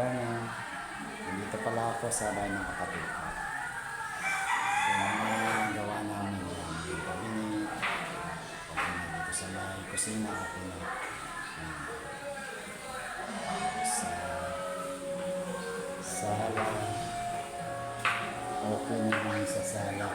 morning. Nandito pala ako sa bahay ng kapatid ko. Yung mga gawa namin yung kabinet, okay na dito sa may kusina, okay na. Sa sala, okay naman sa sala.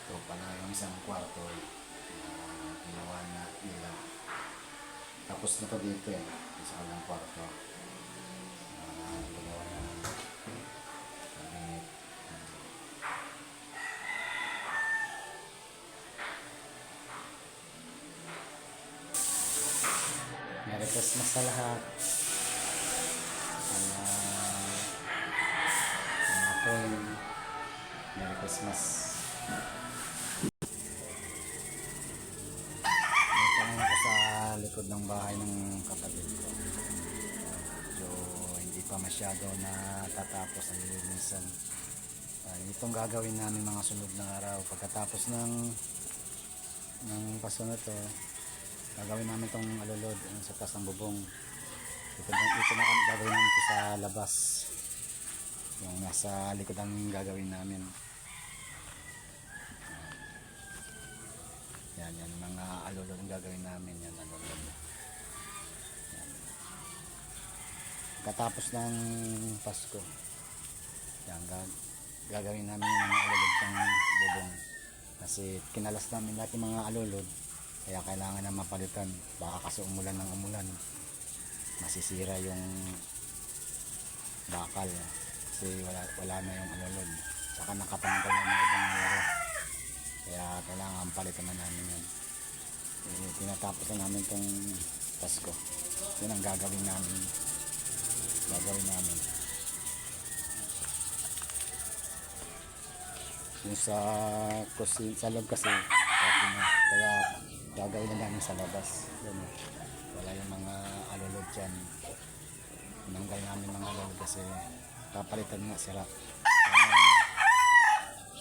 Ito pala yung isang kwarto ginawa na nila. Tapos na to dito sa kalang kwarto. Ginawa na cabinet. Merry Christmas sa lahat. Mga friend, Merry Christmas. Ako sa likod ng bahay ng kapatid ko. So, hindi pa masyado natatapos ang lilinisan. Itong gagawin namin mga sunod na araw. Pagkatapos ng paso na to, gagawin namin itong alulod sa taas ng bubong. Ito na gagawin namin ito sa labas. Yung nasa likod ang gagawin namin. Yan mga alulod ang gagawin namin. Yan alulod. Yan. Katapos ng Pasko, yan gagawin namin yung mga alulod ng bubong. Kasi kinalas namin lahat yung mga alulod. Kaya kailangan na mapalitan. Baka kasi umulan ng umulan, masisira yung bakal. Kasi wala na yung alulod. Saka nakatanggal na mga ibang yero. Kaya kailangan palitan na namin yan. Tinatapos na namin itong Pasko. Yun ang gagawin namin. Yung sa loob kasi okay na. Kaya gagawin na namin sa labas. Yun, wala yung mga alulod dyan. Tinanggal namin mga alulod kasi papalitan nga sira.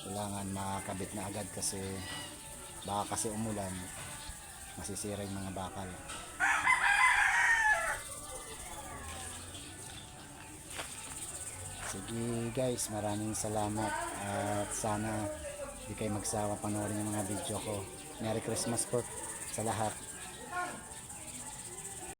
Kailangan makabit na agad kasi baka kasi umulan, masisira yung mga bakal. Sige guys, maraming salamat at sana di kayo magsawa panoorin yung mga video ko. Merry Christmas po sa lahat.